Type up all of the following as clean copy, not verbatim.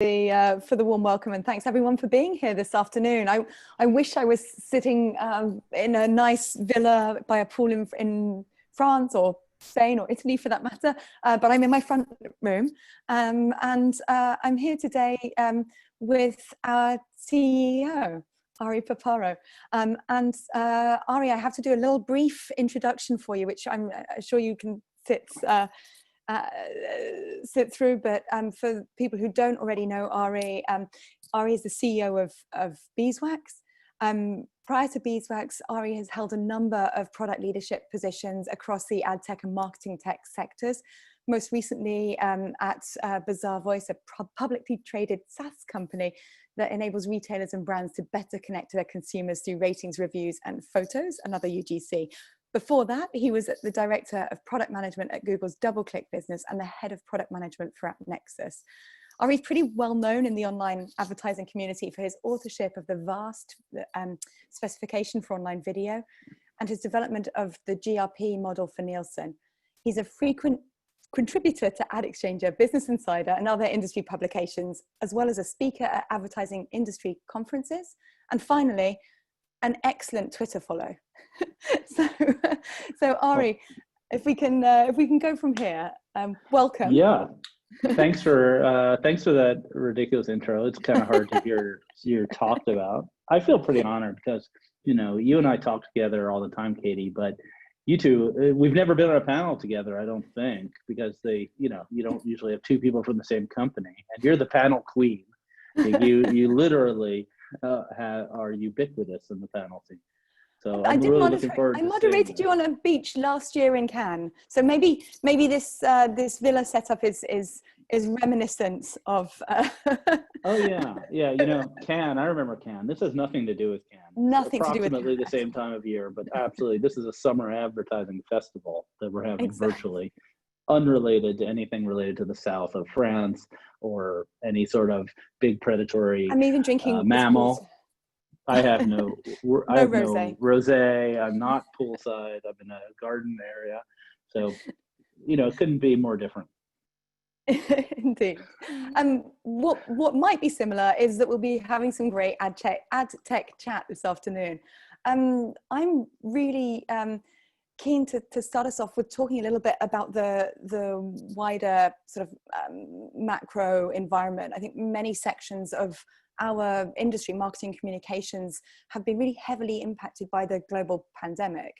for the warm welcome, and thanks everyone for being here this afternoon. I wish I was sitting in a nice villa by a pool in France or Spain or Italy for that matter, but I'm in my front room, and I'm here today with our CEO, Ari Paparo. And Ari, I have to do a little brief introduction for you, which I'm sure you can sit through, but for people who don't already know Ari, Ari is the CEO of Beeswax. Prior to Beeswax, Ari has held a number of product leadership positions across the ad tech and marketing tech sectors. Most recently at Bazaar Voice, a publicly traded SaaS company that enables retailers and brands to better connect to their consumers through ratings, reviews, and photos, another UGC. Before that, he was the director of product management at Google's DoubleClick business and the head of product management for AppNexus. Ari is pretty well known in the online advertising community for his authorship of the vast specification for online video and his development of the GRP model for Nielsen. He's a frequent contributor to Ad Exchanger, Business Insider, and other industry publications, as well as a speaker at advertising industry conferences. And finally, an excellent Twitter follow. so Ari, if we can go from here, welcome. Yeah, thanks for that ridiculous intro. It's kind of hard to hear talked about. I feel pretty honored because you and I talk together all the time, Katie. But you two, we've never been on a panel together, I don't think, because you don't usually have two people from the same company, and you're the panel queen. You literally are ubiquitous in the panel scene. So I'm really looking forward to I moderated you on a beach last year in Cannes. So maybe this villa setup is reminiscent of. Oh yeah. Cannes. I remember Cannes. This has nothing to do with Cannes. Nothing to do with approximately the same time of year, but absolutely, this is a summer advertising festival that we're having virtually, unrelated to anything related to the south of France or any sort of big predatory. I'm even drinking mammal. I have no rosé. I'm not poolside. I'm in a garden area, so it couldn't be more different. Indeed. What might be similar is that we'll be having some great ad tech chat this afternoon. I'm really keen to start us off with talking a little bit about the wider sort of macro environment. I think many sections of our industry, marketing communications, have been really heavily impacted by the global pandemic.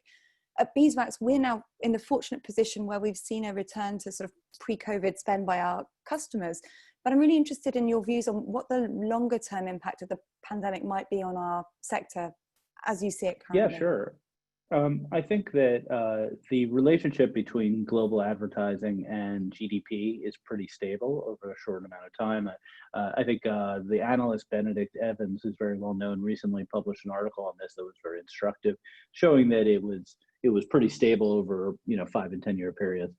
At Beeswax, we're now in the fortunate position where we've seen a return to sort of pre-COVID spend by our customers. But I'm really interested in your views on what the longer term impact of the pandemic might be on our sector as you see it currently. Yeah, sure. I think that the relationship between global advertising and GDP is pretty stable over a short amount of time. I think the analyst Benedict Evans, who's very well known, recently published an article on this that was very instructive, showing that it was pretty stable over 5 and 10 year periods.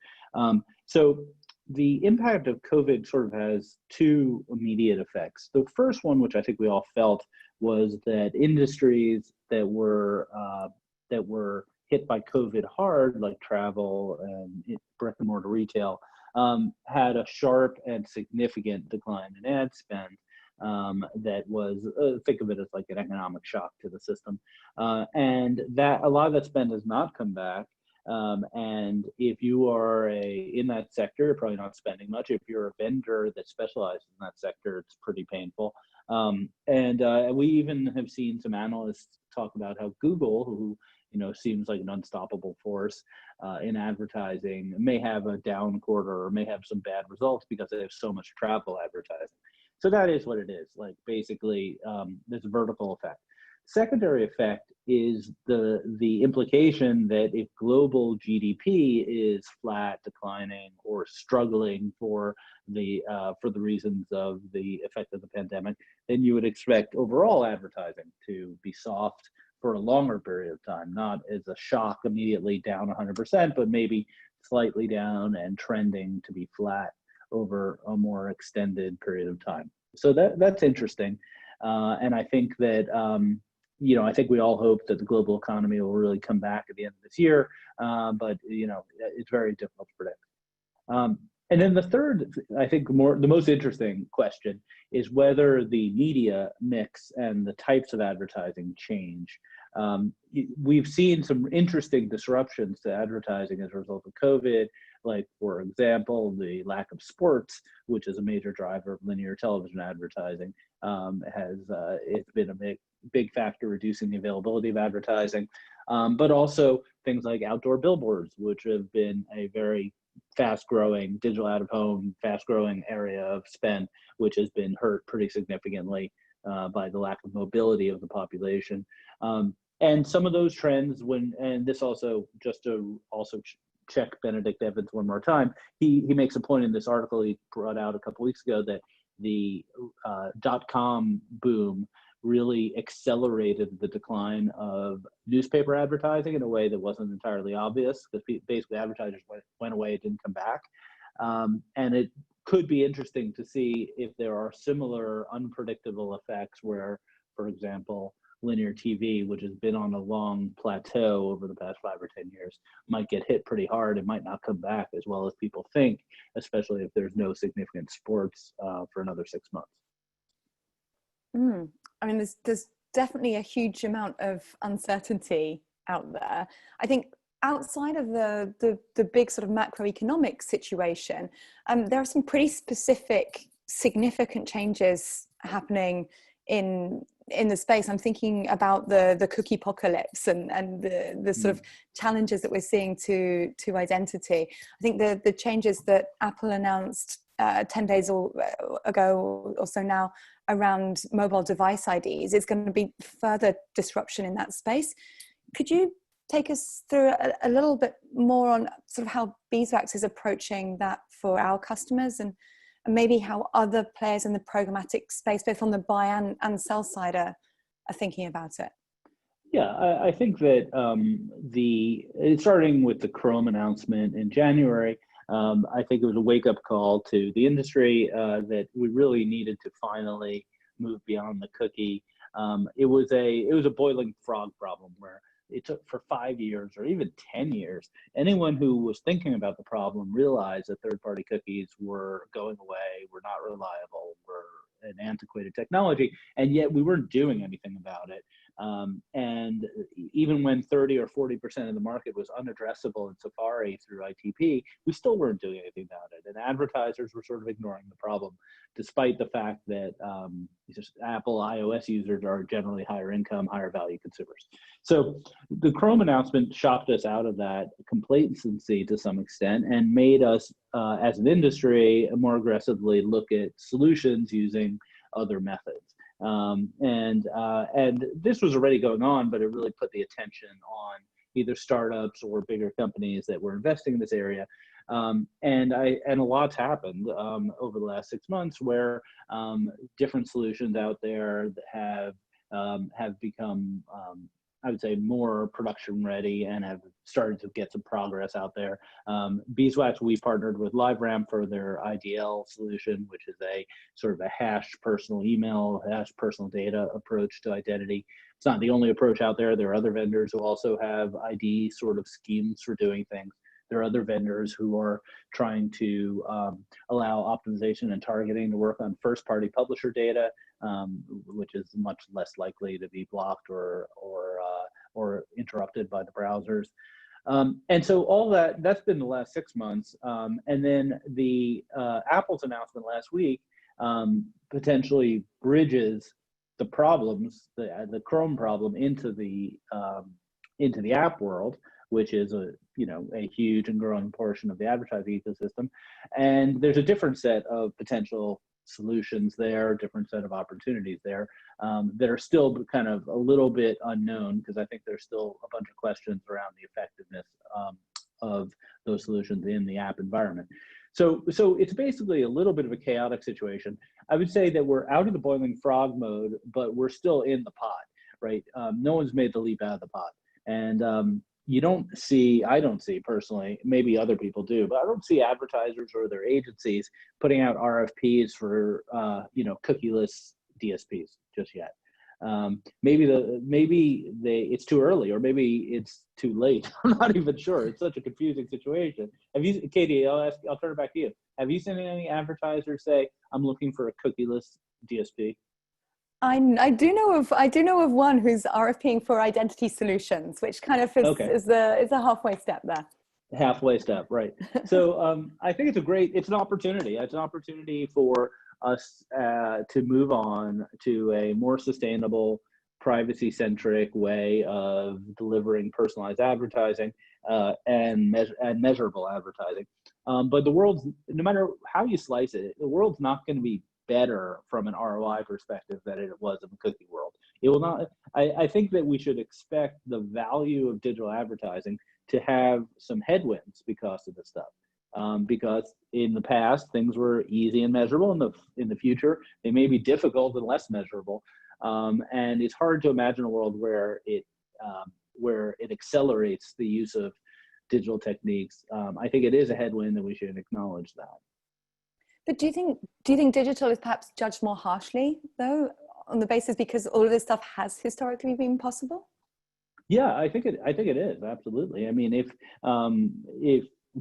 So the impact of COVID sort of has two immediate effects. The first one, which I think we all felt, was that industries that were hit by COVID hard, like travel and brick and mortar retail, had a sharp and significant decline in ad spend. That was, think of it as like an economic shock to the system. And that a lot of that spend has not come back. And if you are in that sector, you're probably not spending much. If you're a vendor that specializes in that sector, it's pretty painful. And we even have seen some analysts talk about how Google, who seems like an unstoppable force in advertising, may have a down quarter or may have some bad results because they have so much travel advertising. So that is what it is. Like basically, this vertical effect. Secondary effect is the implication that if global GDP is flat, declining, or struggling for the reasons of the effect of the pandemic, then you would expect overall advertising to be soft for a longer period of time, not as a shock immediately down 100%, but maybe slightly down and trending to be flat over a more extended period of time. So that's interesting. And I think that, I think we all hope that the global economy will really come back at the end of this year, but it's very difficult to predict. And then the third, I think the most interesting question is whether the media mix and the types of advertising change. We've seen some interesting disruptions to advertising as a result of COVID, like, for example, the lack of sports, which is a major driver of linear television advertising, it's been a big factor reducing the availability of advertising, but also things like outdoor billboards, which have been a very fast-growing digital out-of-home, fast-growing area of spend, which has been hurt pretty significantly by the lack of mobility of the population. And some of those trends, and this also, just to also check Benedict Evans one more time, he makes a point in this article he brought out a couple weeks ago that the .com boom really accelerated the decline of newspaper advertising in a way that wasn't entirely obvious, because basically advertisers went away, it didn't come back. And it could be interesting to see if there are similar unpredictable effects where, for example, linear TV, which has been on a long plateau over the past 5 or 10 years, might get hit pretty hard. It might not come back as well as people think, especially if there's no significant sports for another 6 months. I mean, there's definitely a huge amount of uncertainty out there. I think outside of the big sort of macroeconomic situation, there are some pretty specific, significant changes happening in the space. I'm thinking about the cookiepocalypse and the sort of challenges that we're seeing to identity. I think the changes that Apple announced 10 days ago or so now around mobile device IDs is going to be further disruption in that space. Could you take us through a little bit more on sort of how Beeswax is approaching that for our customers, and maybe how other players in the programmatic space, both on the buy and sell side, are thinking about it? Yeah, I think that starting with the Chrome announcement in January, I think it was a wake-up call to the industry that we really needed to finally move beyond the cookie. It was a boiling frog problem where it took for 5 years or even 10 years. Anyone who was thinking about the problem realized that third-party cookies were going away, were not reliable, were an antiquated technology, and yet we weren't doing anything about it. And even when 30 or 40% of the market was unaddressable in Safari through ITP, we still weren't doing anything about it. And advertisers were sort of ignoring the problem, despite the fact that Apple iOS users are generally higher income, higher value consumers. So the Chrome announcement shocked us out of that complacency to some extent and made us, as an industry, more aggressively look at solutions using other methods. And this was already going on, but it really put the attention on either startups or bigger companies that were investing in this area. And a lot's happened over the last 6 months, where different solutions out there that have become, I would say, more production ready and have started to get some progress out there. Beeswax, we partnered with LiveRamp for their IDL solution, which is a sort of a hashed personal email, hashed personal data approach to identity. It's not the only approach out there. There are other vendors who also have ID sort of schemes for doing things. There are other vendors who are trying to allow optimization and targeting to work on first-party publisher data, which is much less likely to be blocked or interrupted by the browsers. And so all that's been the last 6 months. And then the Apple's announcement last week potentially bridges the problems, the Chrome problem, into the app world, which is a huge and growing portion of the advertising ecosystem. And there's a different set of potential solutions there, different set of opportunities there that are still kind of a little bit unknown, because I think there's still a bunch of questions around the effectiveness of those solutions in the app environment. So it's basically a little bit of a chaotic situation. I would say that we're out of the boiling frog mode, but we're still in the pot, right? No one's made the leap out of the pot. And I don't see personally, maybe other people do, but I don't see advertisers or their agencies putting out RFPs for, cookieless DSPs just yet. It's too early, or maybe it's too late. I'm not even sure. It's such a confusing situation. Katie, I'll turn it back to you. Have you seen any advertisers say, I'm looking for a cookieless DSP? I do know of one who's RFPing for identity solutions, which kind of is a halfway step there. Halfway step, right? So I think it's an opportunity. It's an opportunity for us to move on to a more sustainable, privacy-centric way of delivering personalized advertising and measurable advertising. But the world's, no matter how you slice it, the world's not going to be better from an ROI perspective than it was in the cookie world. It will not. I think that we should expect the value of digital advertising to have some headwinds because of this stuff. Because in the past things were easy and measurable. In the future they may be difficult and less measurable. And it's hard to imagine a world where it accelerates the use of digital techniques. I think it is a headwind, and we should acknowledge that. But do you think digital is perhaps judged more harshly, though, on the basis because all of this stuff has historically been possible? Yeah, I think it is, absolutely. I mean, if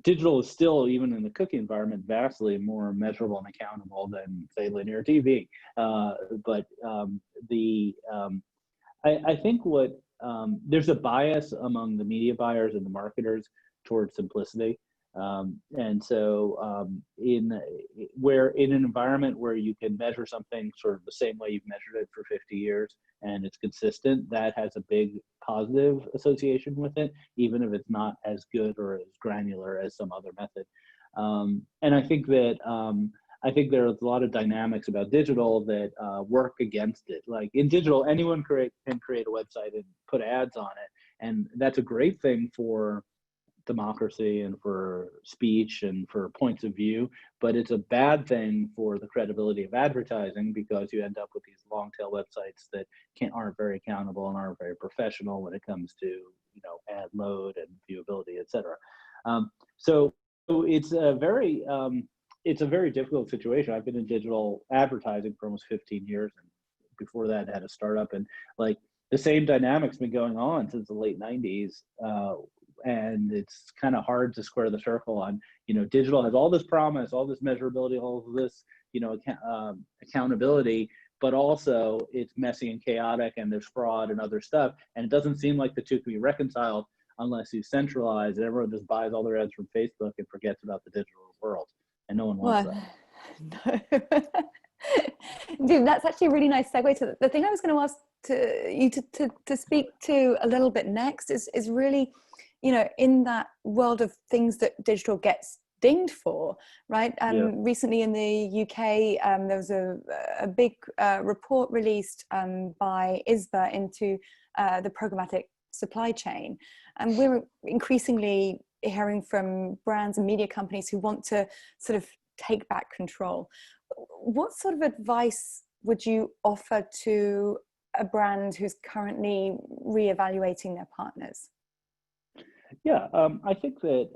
digital is still, even in the cookie environment, vastly more measurable and accountable than, say, linear TV. I think there's a bias among the media buyers and the marketers towards simplicity. And so in an environment where you can measure something sort of the same way you've measured it for 50 years and it's consistent, that has a big positive association with it, even if it's not as good or as granular as some other method. And I think there's a lot of dynamics about digital that work against it. Like in digital, anyone can create a website and put ads on it. And that's a great thing for democracy and for speech and for points of view, but it's a bad thing for the credibility of advertising, because you end up with these long tail websites that aren't very accountable and aren't very professional when it comes to ad load and viewability, etc. So it's a very difficult situation. I've been in digital advertising for almost 15 years, and before that I had a startup, and like the same dynamic's been going on since the late 90s. And it's kind of hard to square the circle on, digital has all this promise, all this measurability, all of this, accountability, but also it's messy and chaotic and there's fraud and other stuff. And it doesn't seem like the two can be reconciled unless you centralize and everyone just buys all their ads from Facebook and forgets about the digital world. And no one wants that. No. Dude, that's actually a really nice segue to the thing I was going to ask you to speak to a little bit next is really, in that world of things that digital gets dinged for, right? Recently in the UK, there was a big report released by ISBA into the programmatic supply chain. And we're increasingly hearing from brands and media companies who want to sort of take back control. What sort of advice would you offer to a brand who's currently reevaluating their partners? Yeah, I think that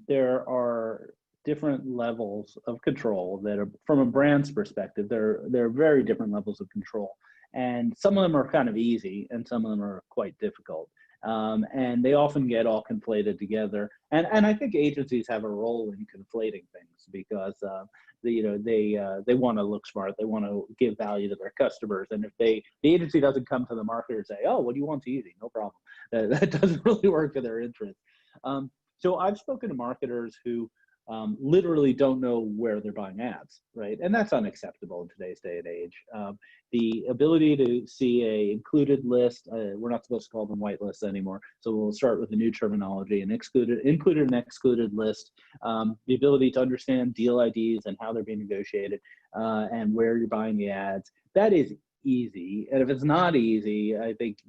there are different levels of control that are, from a brand's perspective, there are very different levels of control. And some of them are kind of easy and some of them are quite difficult. And they often get all conflated together. And I think agencies have a role in conflating things because they want to look smart. They want to give value to their customers. And if the agency doesn't come to the marketer and say, "Oh, what do you want? Easy, no problem," that doesn't really work in their interest. So I've spoken to marketers who literally don't know where they're buying ads, right? And that's unacceptable in today's day and age. The ability to see a included list, we're not supposed to call them white lists anymore, so we'll start with a new terminology, an included and excluded list, the ability to understand deal IDs and how they're being negotiated, and where you're buying the ads. That is easy, and if it's not easy, I think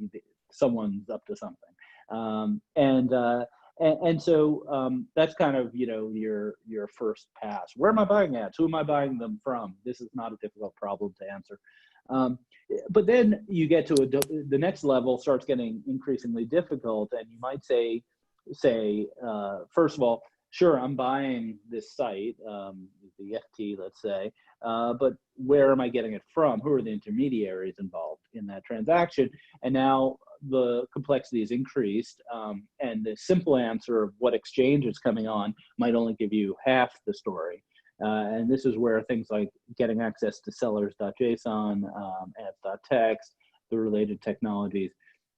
someone's up to something. And so that's kind of, your first pass. Where am I buying ads? Who am I buying them from? This is not a difficult problem to answer. But then you get to the next level starts getting increasingly difficult, and you might say, first of all, sure, I'm buying this site, the FT, let's say, but where am I getting it from? Who are the intermediaries involved? in that transaction. And now the complexity is increased, and the simple answer of what exchange is coming on might only give you half the story. And this is where things like getting access to sellers.json, ads.txt, the related technologies,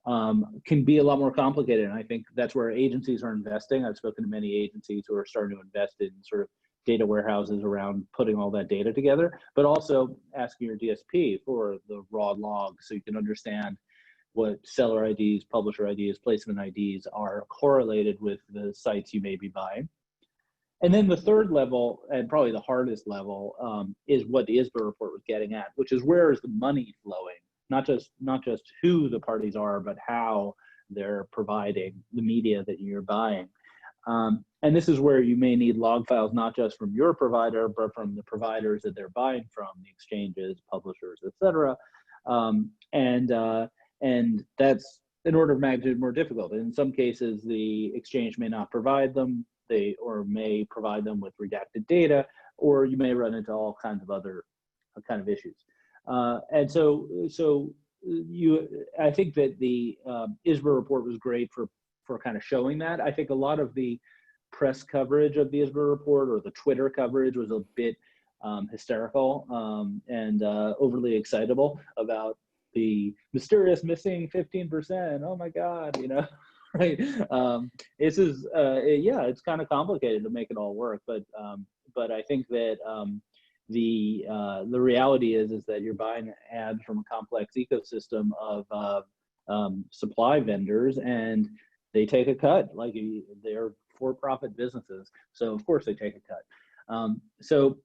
can be a lot more complicated. And I think that's where agencies are investing. I've spoken to many agencies who are starting to invest in sort of data warehouses around putting all that data together, but also asking your DSP for the raw logs so you can understand what seller IDs, publisher IDs, placement IDs are correlated with the sites you may be buying. And then the third level, and probably the hardest level, is what the ISBA report was getting at, which is where is the money flowing? Not just who the parties are, but how they're providing the media that you're buying. And this is where you may need log files, not just from your provider, but from the providers that they're buying from, the exchanges, publishers, et cetera. And that's an order of magnitude more difficult. In some cases, the exchange may not provide them, or may provide them with redacted data, or you may run into all kinds of other kind of issues. And so I think that the ISBA report was great for kind of showing that. I think a lot of the press coverage of the ISBA report, or the Twitter coverage, was a bit hysterical and overly excitable about the mysterious missing 15%. Oh my God, you know, right? This is yeah, it's kind of complicated to make it all work, but I think that the reality is that you're buying ads from a complex ecosystem of supply vendors, and they take a cut. Like, they're for-profit businesses, so of course they take a cut. So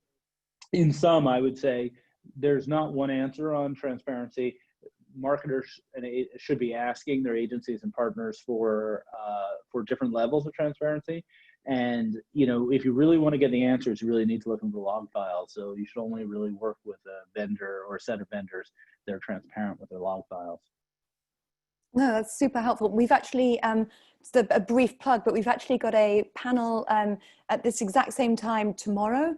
in sum, I would say there's not one answer on transparency. Marketers should be asking their agencies and partners for different levels of transparency. And, you know, if you really want to get the answers, you really need to look into the log files. So you should only really work with a vendor or a set of vendors that are transparent with their log files. No, that's super helpful. We've actually, just a brief plug, but we've actually got a panel at this exact same time tomorrow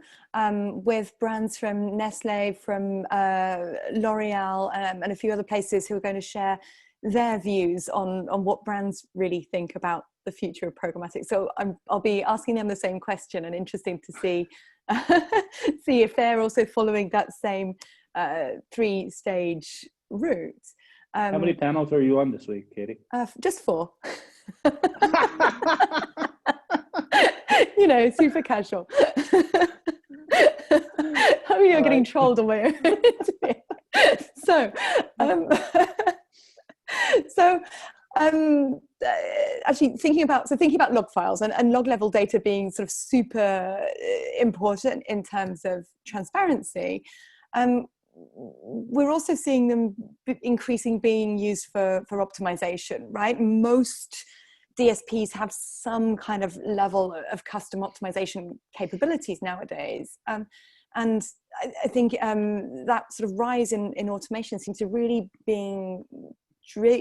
with brands from Nestle, from L'Oreal, and a few other places who are going to share their views on what brands really think about the future of programmatic. So I'll be asking them the same question, and interesting to see see if they're also following that same 3-stage route. How many panels are you on this week, Katie? Just 4. You know, super casual. I mean, you're getting trolled on my own interview. Actually thinking about log files and log level data being sort of super important in terms of transparency. We're also seeing them being used for optimization, right? Most DSPs have some kind of level of custom optimization capabilities nowadays. And I think that sort of rise in automation seems to really being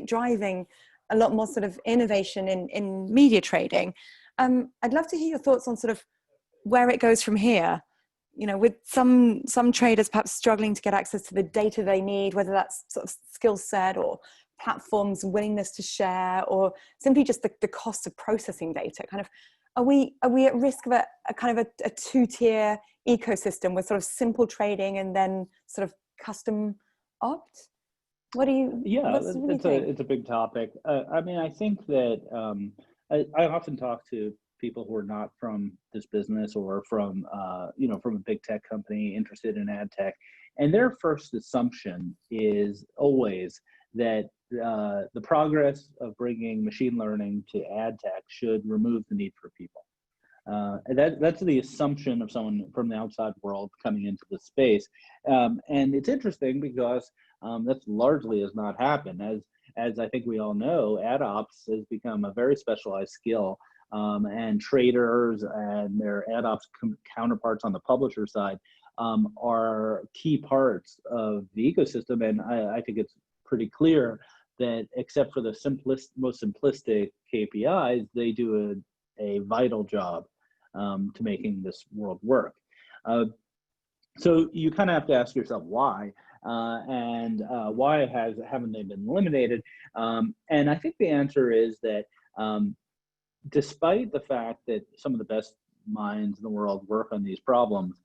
driving a lot more sort of innovation in media trading. I'd love to hear your thoughts on sort of where it goes from here. You know, with some traders perhaps struggling to get access to the data they need, whether that's sort of skill set or platforms' willingness to share, or simply just the cost of processing data. Kind of, are we at risk of a kind of a 2-tier ecosystem with sort of simple trading and then sort of custom opt? What do you? Yeah, it's a big topic. I mean, I think that I often talk to people who are not from this business, or from from a big tech company interested in ad tech, and their first assumption is always that the progress of bringing machine learning to ad tech should remove the need for people. And that's the assumption of someone from the outside world coming into the space, and it's interesting because that largely has not happened. As I think we all know, ad ops has become a very specialized skill. And traders and their ad ops counterparts on the publisher side are key parts of the ecosystem. And I think it's pretty clear that, except for the most simplistic KPIs, they do a vital job to making this world work. So you kind of have to ask yourself why. and why haven't they been eliminated? And I think the answer is that despite the fact that some of the best minds in the world work on these problems,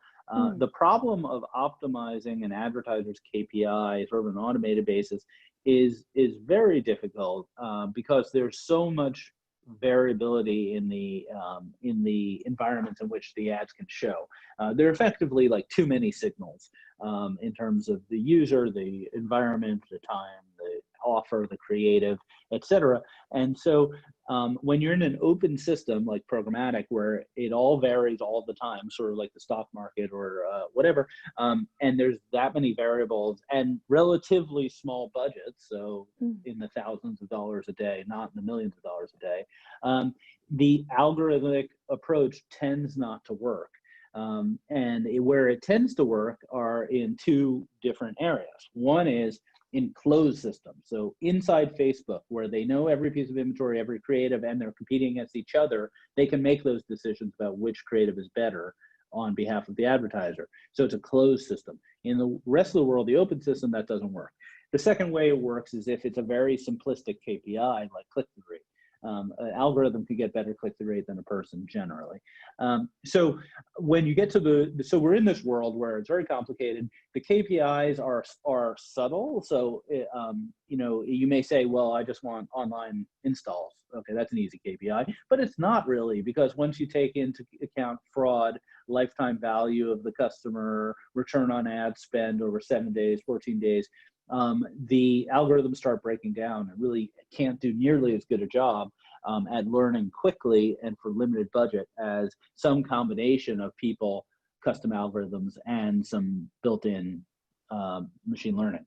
the problem of optimizing an advertiser's KPI sort of an automated basis is very difficult because there's so much variability in the environments in which the ads can show. There are effectively like too many signals in terms of the user, the environment, the time, the offer, the creative, etc. And so when you're in an open system like programmatic, where it all varies all the time, sort of like the stock market or whatever, and there's that many variables and relatively small budgets, so in the thousands of dollars a day, not in the millions of dollars a day, the algorithmic approach tends not to work. And where it tends to work are in two different areas. One is in closed systems. So inside Facebook, where they know every piece of inventory, every creative, and they're competing against each other, they can make those decisions about which creative is better on behalf of the advertiser. So it's a closed system. In the rest of the world, the open system, that doesn't work. The second way it works is if it's a very simplistic KPI, like click-through rate. An algorithm can get better click-through rate than a person generally. So when you get to so we're in this world where it's very complicated. The KPIs are subtle. So you know, you may say, well, I just want online installs. Okay, that's an easy KPI, but it's not really, because once you take into account fraud, lifetime value of the customer, return on ad spend over 7 days, 14 days, the algorithms start breaking down and really can't do nearly as good a job at learning quickly and for limited budget as some combination of people, custom algorithms, and some built-in machine learning.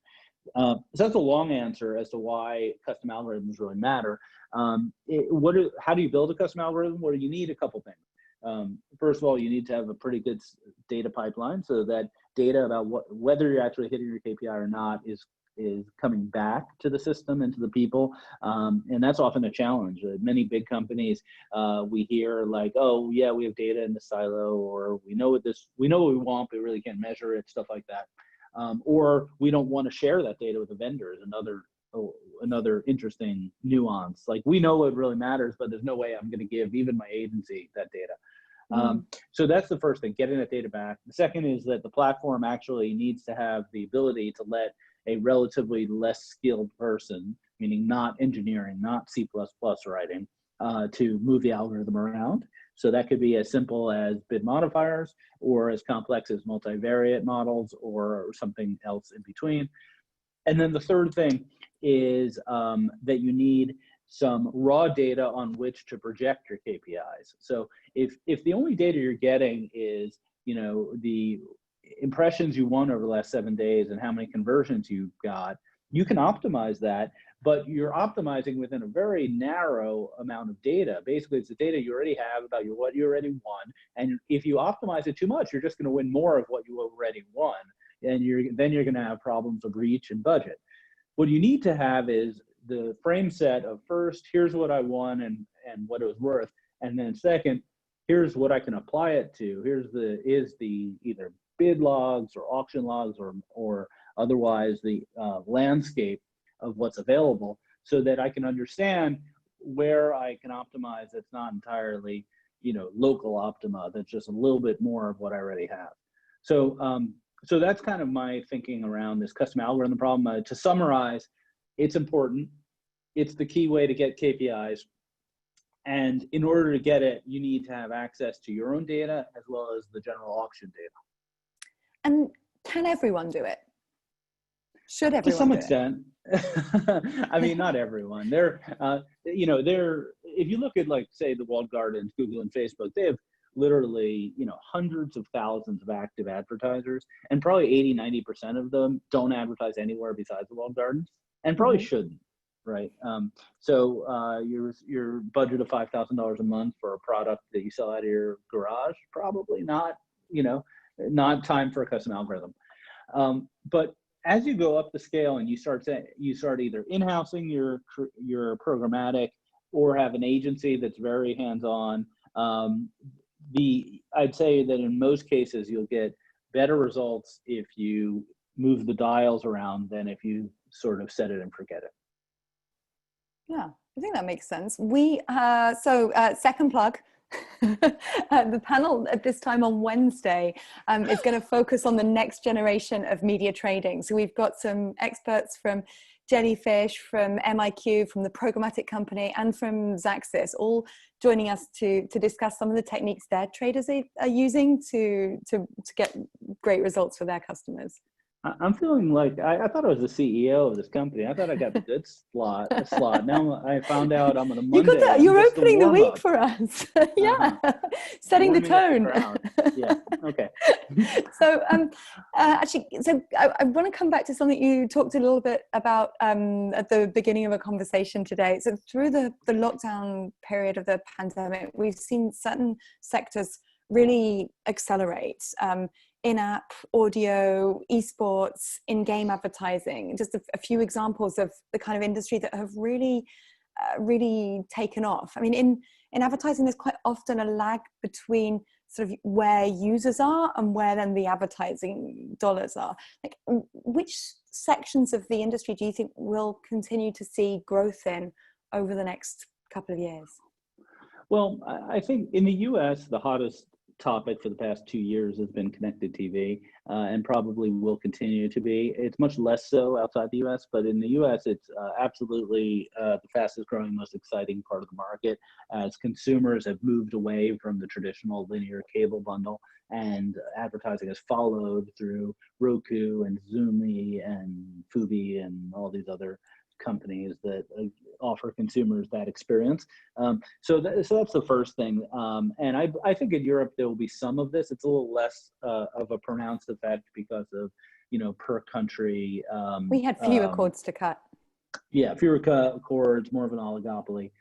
So that's a long answer as to why custom algorithms really matter. How do you build a custom algorithm? Well, you need a couple things. First of all, you need to have a pretty good data pipeline so that data about whether you're actually hitting your KPI or not is coming back to the system and to the people, and that's often a challenge. Many big companies, we hear like, oh yeah, we have data in the silo, or we know what we want, but we really can't measure it, stuff like that, or we don't want to share that data with the vendors. Another interesting nuance. Like, we know what really matters, but there's no way I'm going to give even my agency that data. So that's the first thing, getting that data back. The second is that the platform actually needs to have the ability to let a relatively less skilled person, meaning not engineering, not C++ writing, to move the algorithm around. So that could be as simple as bid modifiers, or as complex as multivariate models, or something else in between. And then the third thing is that you need some raw data on which to project your KPIs. So if the only data you're getting is, you know, the impressions you won over the last 7 days and how many conversions you got, you can optimize that, but you're optimizing within a very narrow amount of data. Basically, it's the data you already have about what you already won. And if you optimize it too much, you're just going to win more of what you already won. And then you're going to have problems of reach and budget. What you need to have is the frame set of, first, here's what I won and what it was worth. And then second, here's what I can apply it to. Here's the either bid logs or auction logs or otherwise the landscape of what's available, so that I can understand where I can optimize that's not entirely, you know, local optima, that's just a little bit more of what I already have. So so that's kind of my thinking around this custom algorithm problem. To summarize, it's important. It's the key way to get KPIs. And in order to get it, you need to have access to your own data as well as the general auction data. And can everyone do it? Should everyone? To some extent. I mean, not everyone. You know, if you look at, like, say, the walled gardens, Google and Facebook, they have literally, you know, hundreds of thousands of active advertisers, and probably 80–90% of them don't advertise anywhere besides the walled gardens, and probably shouldn't, right? So your budget of $5,000 a month for a product that you sell out of your garage, probably not, you know, not time for a custom algorithm. But as you go up the scale and you start either in-housing your programmatic or have an agency that's very hands-on, I'd say that in most cases you'll get better results if you move the dials around than if you sort of set it and forget it. Yeah, I think that makes sense. We second plug. The panel at this time on Wednesday is going to focus on the next generation of media trading. So we've got some experts from Jellyfish, from MIQ, from the programmatic company, and from Xaxis, all joining us to discuss some of the techniques their traders are using to get great results for their customers. I'm feeling like I thought I was the CEO of this company. I thought I got the good slot. Now I found out I'm on a Monday. You're opening the week for us. Yeah, setting the tone. Yeah. Okay. So actually, I want to come back to something you talked a little bit about at the beginning of a conversation today. So through the lockdown period of the pandemic, we've seen certain sectors really accelerate. In-app, audio, esports, in-game advertising, just a few examples of the kind of industry that have really taken off. I mean, in advertising, there's quite often a lag between sort of where users are and where then the advertising dollars are. Like, which sections of the industry do you think will continue to see growth in over the next couple of years? Well, I think in the US, the hottest topic for the past 2 years has been connected TV, and probably will continue to be. It's much less so outside the US, but in the US, it's absolutely the fastest growing, most exciting part of the market, as consumers have moved away from the traditional linear cable bundle, and advertising has followed through Roku and Zoomy and Fubi and all these other companies that offer consumers that experience. So that's the first thing. And I think in Europe, there will be some of this. It's a little less of a pronounced effect because of, per country. We had fewer cords to cut. Yeah, fewer cords, more of an oligopoly.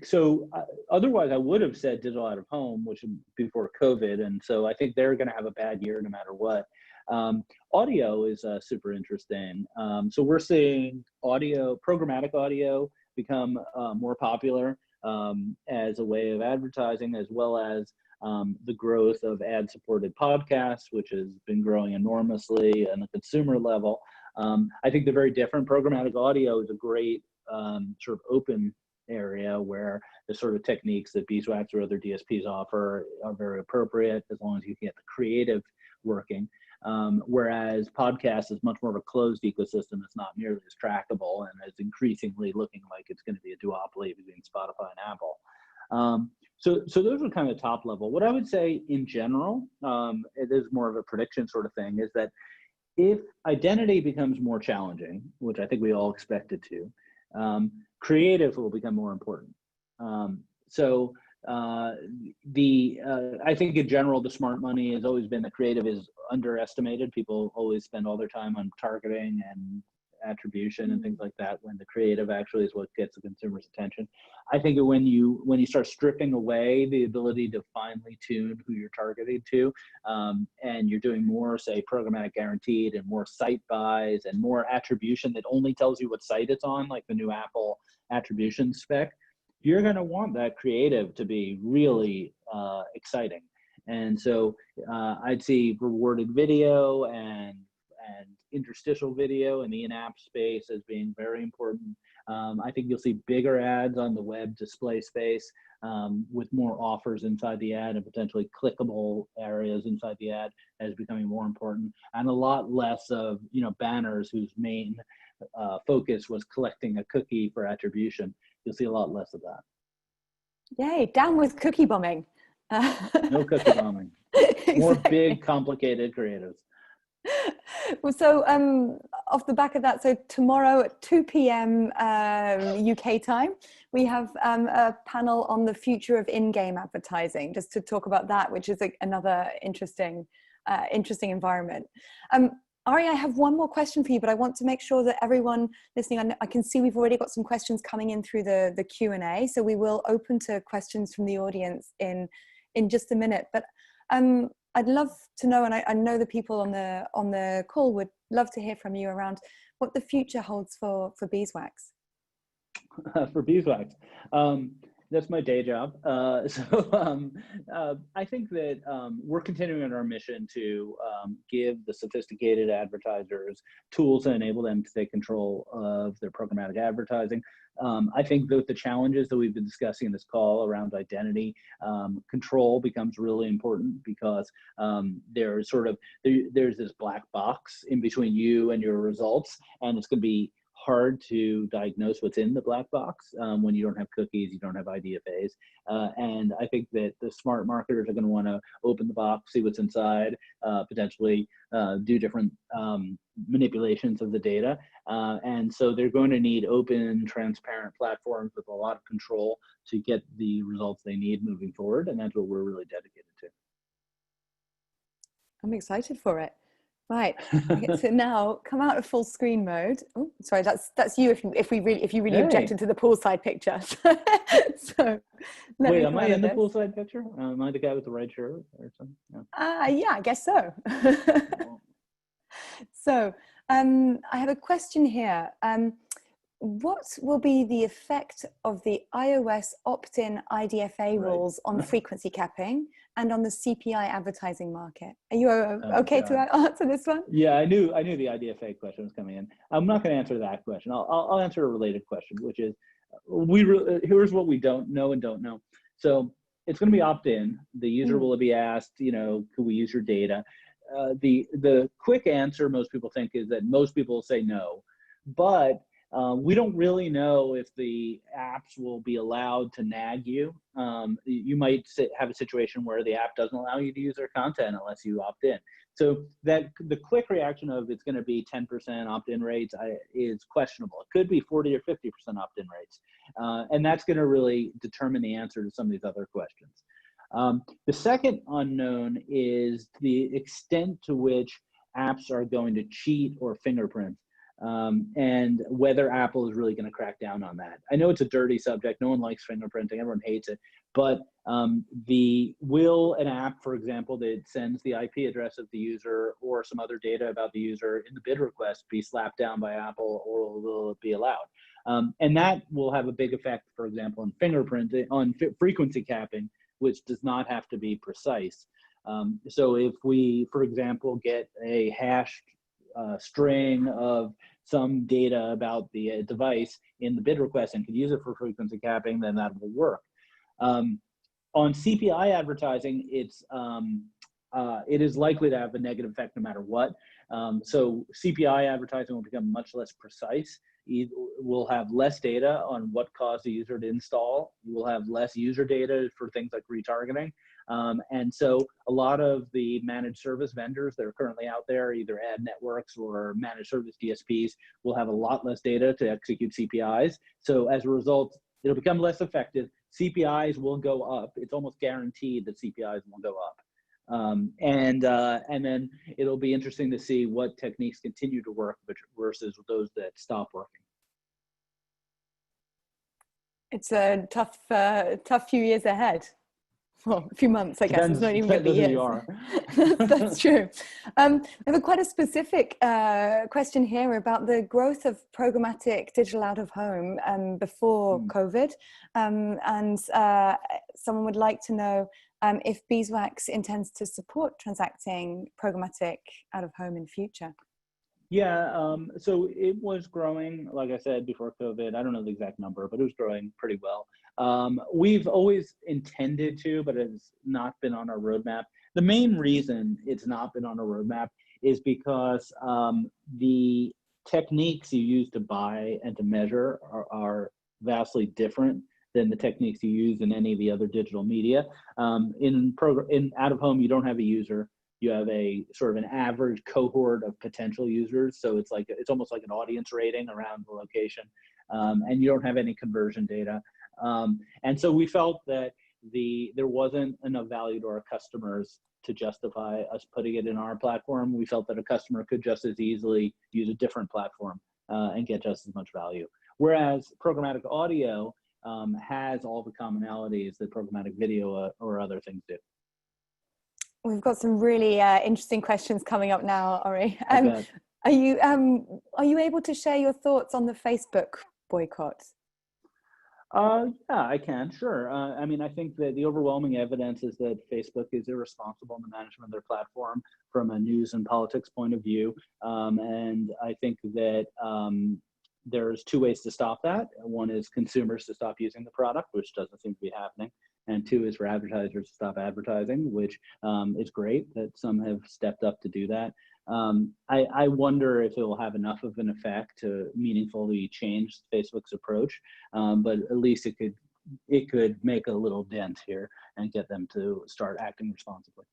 So otherwise, I would have said digital out of home, which before COVID. And so I think they're going to have a bad year no matter what. Audio is super interesting. So we're seeing programmatic audio become more popular as a way of advertising, as well as the growth of ad-supported podcasts, which has been growing enormously on the consumer level. I think they're very different. Programmatic audio is a great sort of open area where the sort of techniques that Beeswax or other DSPs offer are very appropriate, as long as you can get the creative working. Whereas podcast is much more of a closed ecosystem. It's not nearly as trackable, and it's increasingly looking like it's going to be a duopoly between Spotify and Apple. So those are kind of top level. What I would say in general, it is more of a prediction sort of thing, is that if identity becomes more challenging, which I think we all expect it to, creative will become more important. I think in general, the smart money has always been that creative is underestimated. People always spend all their time on targeting and attribution and things like that, when the creative actually is what gets the consumer's attention. I think when you start stripping away the ability to finely tune who you're targeting to, and you're doing more, say, programmatic guaranteed and more site buys and more attribution that only tells you what site it's on, like the new Apple attribution spec, you're going to want that creative to be really exciting. And so I'd see rewarded video and interstitial video in the in-app space as being very important. I think you'll see bigger ads on the web display space with more offers inside the ad and potentially clickable areas inside the ad as becoming more important, and a lot less of banners whose main focus was collecting a cookie for attribution. You'll see a lot less of that. Yay, down with cookie bombing. No cookie bombing. Exactly. More big, complicated creatives. Well, so off the back of that, so tomorrow at 2 p.m. UK time, we have a panel on the future of in-game advertising, just to talk about that, which is another interesting environment. Ari, I have one more question for you, but I want to make sure that everyone listening, I can see we've already got some questions coming in through the Q&A, so we will open to questions from the audience in just a minute. But I'd love to know, and I know the people on the call would love to hear from you around what the future holds for Beeswax. For Beeswax, That's my day job. I think that we're continuing on our mission to give the sophisticated advertisers tools to enable them to take control of their programmatic advertising. I think that the challenges that we've been discussing in this call around identity control becomes really important, because there's this black box in between you and your results, and it's going to be hard to diagnose what's in the black box when you don't have cookies, you don't have IDFAs. And I think that the smart marketers are going to want to open the box, see what's inside, potentially do different manipulations of the data. And so they're going to need open, transparent platforms with a lot of control to get the results they need moving forward. And that's what we're really dedicated to. I'm excited for it. Right, I get to now come out of full screen mode. Oh, sorry, that's you if you really objected to the poolside picture. So wait, am I in the poolside picture? Am I the guy with the red shirt or something? No. Yeah, I guess so. So I have a question here. What will be the effect of the iOS opt-in IDFA rules on frequency capping and on the CPI advertising market? Are you okay to answer this one? Yeah, I knew the IDFA question was coming in. I'm not going to answer that question. I'll answer a related question, which is here's what we don't know and don't know. So it's going to be opt-in. The user will be asked, could we use your data? The quick answer most people think is that most people will say no, but we don't really know if the apps will be allowed to nag you. You might have a situation where the app doesn't allow you to use their content unless you opt in. So that the quick reaction of it's going to be 10% opt-in rates is questionable. It could be 40 or 50% opt-in rates. And that's going to really determine the answer to some of these other questions. The second unknown is the extent to which apps are going to cheat or fingerprint. And whether Apple is really going to crack down on that. I know it's a dirty subject. No one likes fingerprinting. Everyone hates it. But will an app, for example, that sends the IP address of the user or some other data about the user in the bid request be slapped down by Apple, or will it be allowed? And that will have a big effect, for example, on fingerprinting, on frequency capping, which does not have to be precise. So if we, for example, get a hashed string of some data about the device in the bid request and can use it for frequency capping, then that will work. On CPI advertising, it is likely to have a negative effect no matter what. So CPI advertising will become much less precise. We'll have less data on what caused the user to install. We'll have less user data for things like retargeting. And so a lot of the managed service vendors that are currently out there, either ad networks or managed service DSPs, will have a lot less data to execute CPIs. So as a result, it'll become less effective. CPIs will go up. It's almost guaranteed that CPIs will go up. And then it'll be interesting to see what techniques continue to work versus those that stop working. It's a tough few years ahead. Well, a few months, I guess. It's not even going to be years. That's true. I have quite a specific question here about the growth of programmatic digital out of home before COVID. And someone would like to know if Beeswax intends to support transacting programmatic out of home in future. Yeah, so it was growing, like I said, before COVID. I don't know the exact number, but it was growing pretty well. We've always intended to, but it's not been on our roadmap. The main reason it's not been on our roadmap is because the techniques you use to buy and to measure are vastly different than the techniques you use in any of the other digital media. In out of home, you don't have a user. You have a sort of an average cohort of potential users. So it's almost like an audience rating around the location. And you don't have any conversion data. And so we felt that there wasn't enough value to our customers to justify us putting it in our platform. We felt that a customer could just as easily use a different platform and get just as much value. Whereas programmatic audio has all the commonalities that programmatic video or other things do. We've got some really interesting questions coming up now, Ari. Are you able to share your thoughts on the Facebook boycott? Yeah, I can, sure. I mean, I think that the overwhelming evidence is that Facebook is irresponsible in the management of their platform from a news and politics point of view. And I think that there's two ways to stop that. One is consumers to stop using the product, which doesn't seem to be happening. And two is for advertisers to stop advertising, which is great that some have stepped up to do that. I wonder if it will have enough of an effect to meaningfully change Facebook's approach, but at least it could make a little dent here and get them to start acting responsibly.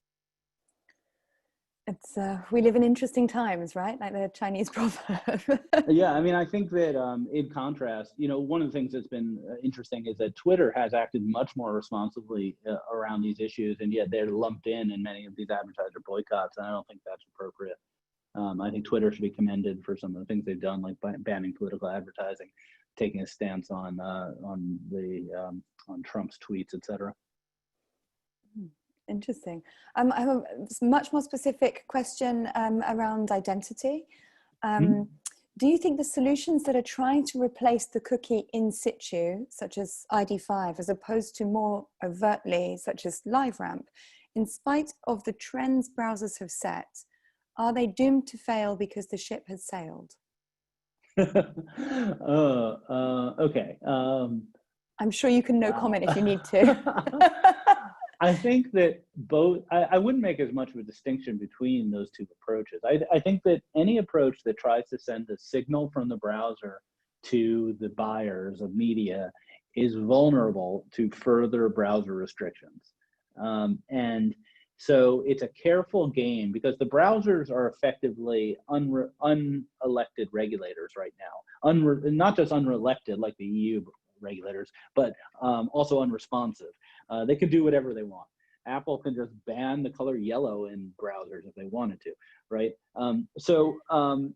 It's we live in interesting times, right? Like the Chinese proverb. Yeah, I mean, I think that in contrast, you know, one of the things that's been interesting is that Twitter has acted much more responsibly around these issues, and yet they're lumped in many of these advertiser boycotts, and I don't think that's appropriate. I think Twitter should be commended for some of the things they've done, like banning political advertising, taking a stance on Trump's tweets, etc. Interesting. I have a much more specific question around identity. Do you think the solutions that are trying to replace the cookie in situ, such as ID5, as opposed to more overtly, such as LiveRamp, in spite of the trends browsers have set, are they doomed to fail because the ship has sailed? Okay. I'm sure you can no comment if you need to. I think that both, I wouldn't make as much of a distinction between those two approaches. I think that any approach that tries to send a signal from the browser to the buyers of media is vulnerable to further browser restrictions. And so it's a careful game because the browsers are effectively unelected regulators right now. Not just unelected like the EU regulators, but also unresponsive. They can do whatever they want. Apple can just ban the color yellow in browsers if they wanted to, right? So I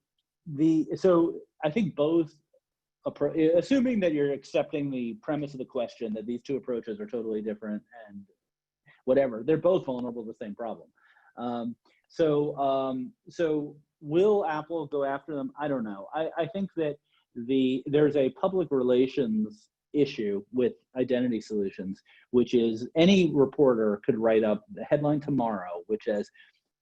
think both, assuming that you're accepting the premise of the question that these two approaches are totally different and whatever, they're both vulnerable to the same problem. So will Apple go after them? I don't know. I think that there's a public relations issue with identity solutions, which is any reporter could write up the headline tomorrow, which says,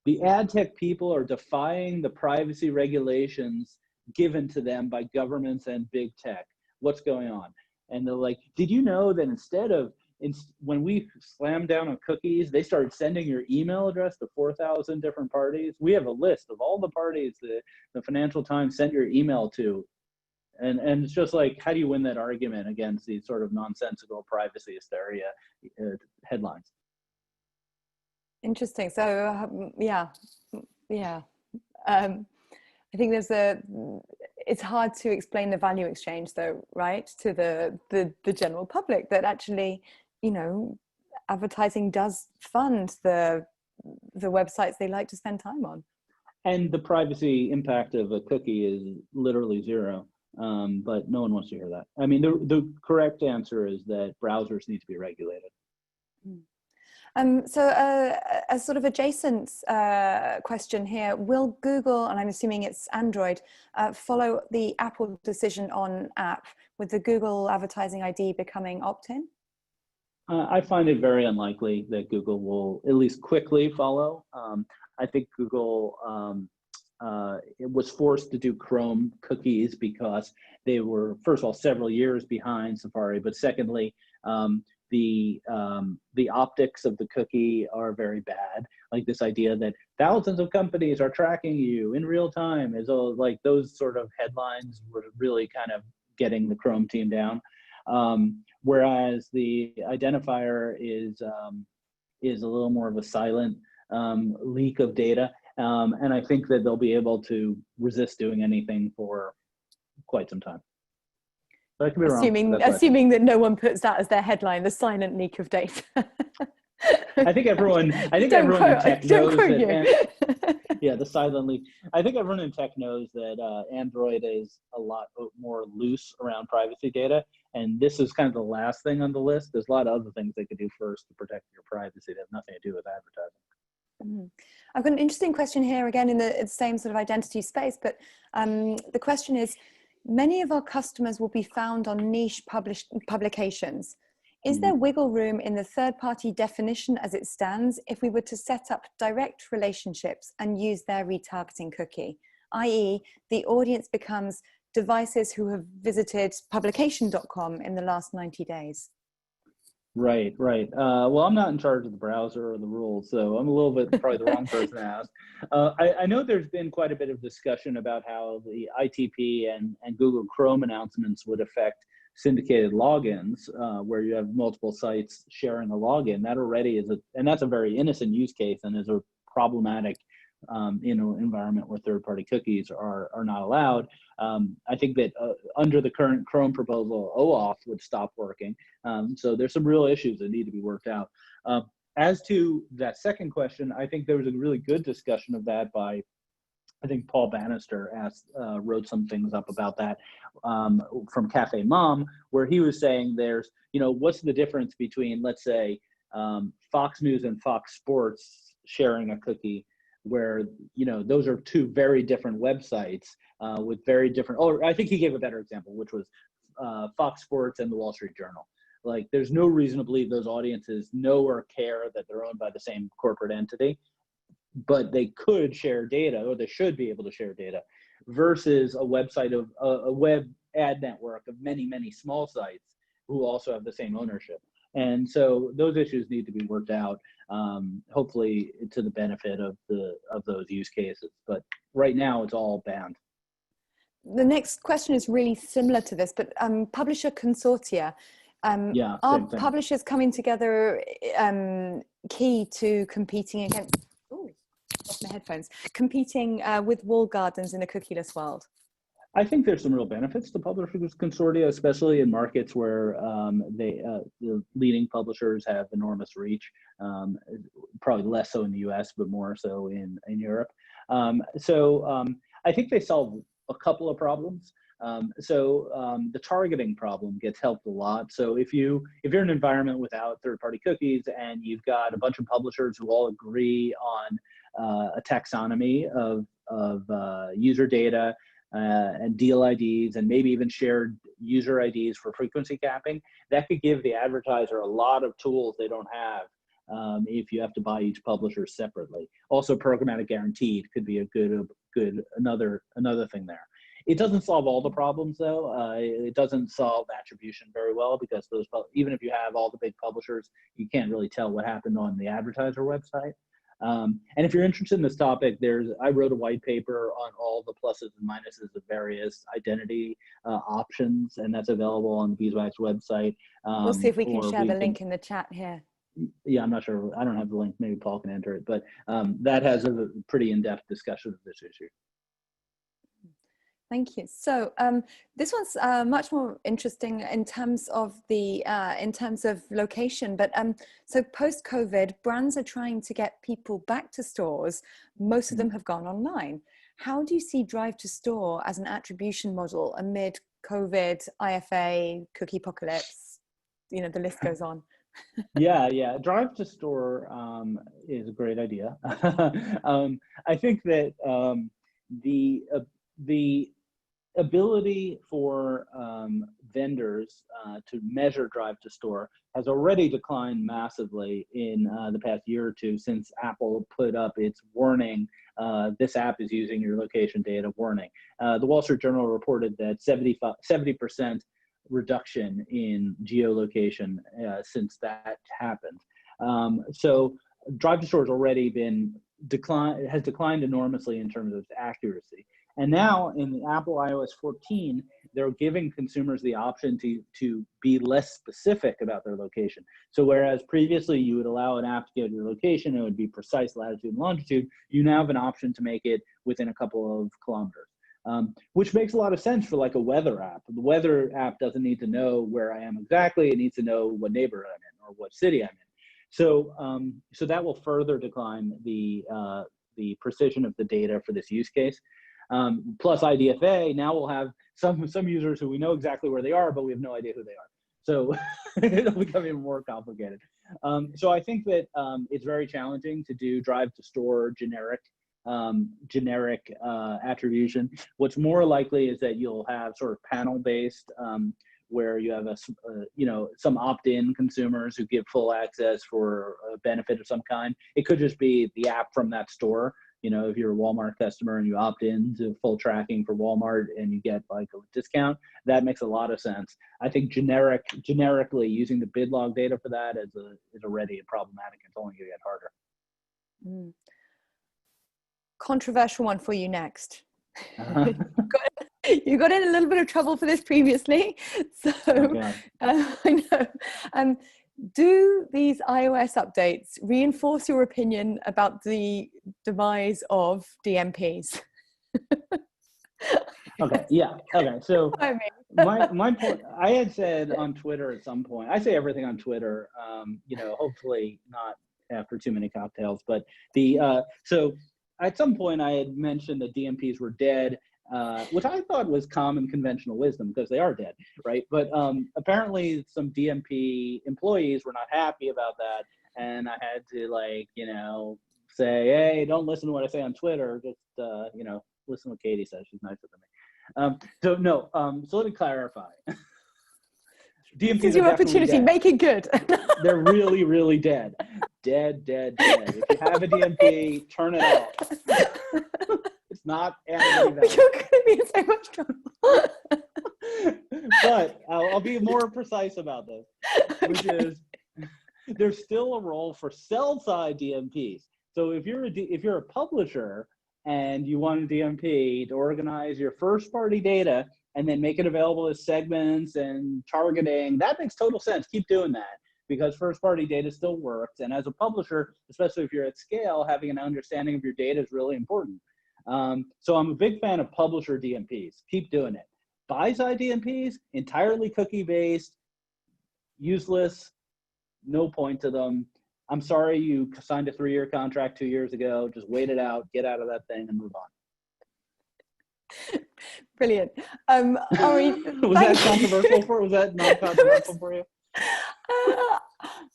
the Adtech people are defying the privacy regulations given to them by governments and big tech. What's going on? And they're like, did you know that when we slammed down on cookies, they started sending your email address to 4,000 different parties? We have a list of all the parties that the Financial Times sent your email to. And it's just like, how do you win that argument against these sort of nonsensical privacy hysteria headlines? Interesting. So yeah. I think it's hard to explain the value exchange though, right? To the general public that actually, you know, advertising does fund the websites they like to spend time on. And the privacy impact of a cookie is literally zero. But no one wants to hear that. I mean, the correct answer is that browsers need to be regulated. So a sort of adjacent question here, will Google, and I'm assuming it's Android, follow the Apple decision on app with the Google advertising ID becoming opt-in? I find it very unlikely that Google will at least quickly follow. I think Google it was forced to do Chrome cookies because they were, first of all, several years behind Safari, but secondly, the optics of the cookie are very bad. Like this idea that thousands of companies are tracking you in real time is all, like those sort of headlines were really kind of getting the Chrome team down. Whereas the identifier is a little more of a silent leak of data. And I think that they'll be able to resist doing anything for quite some time. But I could be wrong. Assuming that no one puts that as their headline, the silent leak of data. I think everyone in tech knows that. Yeah, the silent leak. I think everyone in tech knows that Android is a lot more loose around privacy data, and this is kind of the last thing on the list. There's a lot of other things they could do first to protect your privacy that have nothing to do with advertising. I've got an interesting question here again in the same sort of identity space, but the question is, Many of our customers will be found on niche publications. Is there wiggle room in the third-party definition as it stands if we were to set up direct relationships and use their retargeting cookie, i.e. the audience becomes devices who have visited publication.com in the last 90 days? Right, right. Well, I'm not in charge of the browser or the rules, so I'm a little bit probably the wrong person to ask. I know there's been quite a bit of discussion about how the ITP and Google Chrome announcements would affect syndicated logins, where you have multiple sites sharing a login. That already is and that's a very innocent use case and is a problematic environment where third-party cookies are not allowed. I think that under the current Chrome proposal, OAuth would stop working. So there's some real issues that need to be worked out. As to that second question, I think there was a really good discussion of that by, I think Paul Bannister wrote some things up about that from Cafe Mom, where he was saying there's, what's the difference between, let's say, Fox News and Fox Sports sharing a cookie, where those are two very different websites with very different, or I think he gave a better example, which was Fox Sports and the Wall Street Journal. Like, there's no reason to believe those audiences know or care that they're owned by the same corporate entity, but they could share data, or they should be able to share data, versus a website of a web ad network of many small sites who also have the same ownership. And so those issues need to be worked out, hopefully to the benefit of those use cases. But right now, it's all banned. The next question is really similar to this, but publisher consortia. Are publishers coming together key to competing against? Oh, lost my headphones. Competing with walled gardens in a cookieless world. I think there's some real benefits to publishers consortia, especially in markets where the leading publishers have enormous reach. Probably less so in the US, but more so in Europe. I think they solve a couple of problems. The targeting problem gets helped a lot. So if you're in an environment without third-party cookies and you've got a bunch of publishers who all agree on a taxonomy of user data, and deal IDs, and maybe even shared user IDs for frequency capping, that could give the advertiser a lot of tools they don't have if you have to buy each publisher separately. Also, programmatic guaranteed could be a good another thing there. It doesn't solve all the problems, though. It doesn't solve attribution very well, because even if you have all the big publishers, you can't really tell what happened on the advertiser website. And if you're interested in this topic, I wrote a white paper on all the pluses and minuses of various identity options, and that's available on the Beeswax website. We'll see if we can share the link in the chat here. Yeah, I'm not sure. I don't have the link. Maybe Paul can enter it, but that has a pretty in-depth discussion of this issue. Thank you. So this one's much more interesting in terms of location. But so post-COVID, brands are trying to get people back to stores. Most of them have gone online. How do you see Drive to Store as an attribution model amid COVID, IFA, cookiepocalypse? The list goes on. Yeah. Drive to Store is a great idea. I think that the ability for vendors to measure Drive to Store has already declined massively in the past year or two, since Apple put up its warning, this app is using your location data warning. The Wall Street Journal reported that 70% reduction in geolocation since that happened. So Drive to Store has already has declined enormously in terms of its accuracy. And now in the Apple iOS 14, they're giving consumers the option to be less specific about their location. So whereas previously you would allow an app to get your location, it would be precise latitude and longitude, you now have an option to make it within a couple of kilometers, which makes a lot of sense for like a weather app. The weather app doesn't need to know where I am exactly. It needs to know what neighborhood I'm in or what city I'm in. So that will further decline the precision of the data for this use case. Plus IDFA, now we'll have some users who we know exactly where they are, but we have no idea who they are. So it'll become even more complicated. So I think that it's very challenging to do Drive to Store generic generic attribution. What's more likely is that you'll have sort of panel-based, where you have some opt-in consumers who give full access for a benefit of some kind. It could just be the app from that store. If you're a Walmart customer and you opt in to full tracking for Walmart and you get like a discount, that makes a lot of sense. I think generically using the bid log data for that is already problematic. It's only going to get harder. Mm. Controversial one for you next. You got in a little bit of trouble for this previously, so I know. Do these iOS updates reinforce your opinion about the demise of DMPs? Okay, yeah. Okay, so my point, I had said on Twitter at some point, I say everything on Twitter, hopefully not after too many cocktails, but so at some point I had mentioned that DMPs were dead, which I thought was common conventional wisdom because they are dead, right? But apparently some DMP employees were not happy about that, and I had to say, hey, don't listen to what I say on Twitter, just listen to what Katie says. She's nicer than me. So let me clarify. DMPs this is your opportunity. Dead. Make it good. They're really, really dead. Dead. If you have a DMP, turn it off. It's not adding value. You're going to be in so much trouble. But I'll be more precise about this, which is there's still a role for sell-side DMPs. So if you're a publisher and you want a DMP to organize your first-party data and then make it available as segments and targeting, that makes total sense. Keep doing that because first-party data still works. And as a publisher, especially if you're at scale, having an understanding of your data is really important. So I'm a big fan of publisher DMPs. Keep doing it. Buy-side DMPs, entirely cookie-based, useless, no point to them. I'm sorry you signed a 3-year contract 2 years ago. Just wait it out, get out of that thing, and move on. Brilliant. Ari, was that controversial for? Was that not controversial for you?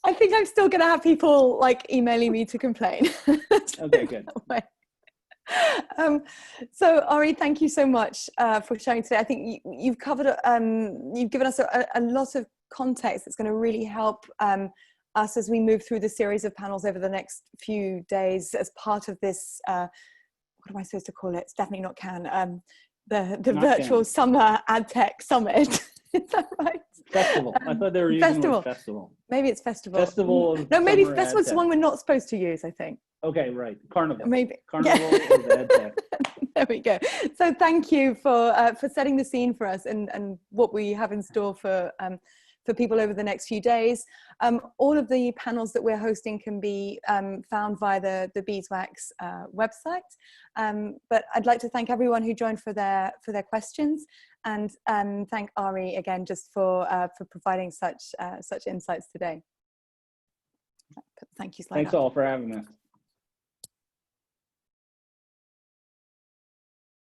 I think I'm still going to have people emailing me to complain. Okay, good. So Ari, thank you so much for sharing today. I think you've covered, you've given us a lot of context that's going to really help us as we move through the series of panels over the next few days as part of this, what am I supposed to call it? It's definitely not Cannes, the virtual summer Adtech summit. Is that right? Festival. I thought they were using the word festival. Maybe it's festival. Festival. No, maybe festival's the one we're not supposed to use, I think. Okay, right. Carnival. Maybe. Carnival is Adtech. There we go. So thank you for setting the scene for us and what we have in store for people over the next few days. All of the panels that we're hosting can be found via the Beeswax website. But I'd like to thank everyone who joined for their questions, and thank Ari again just for providing such insights today. Thank you. Thanks all for having us.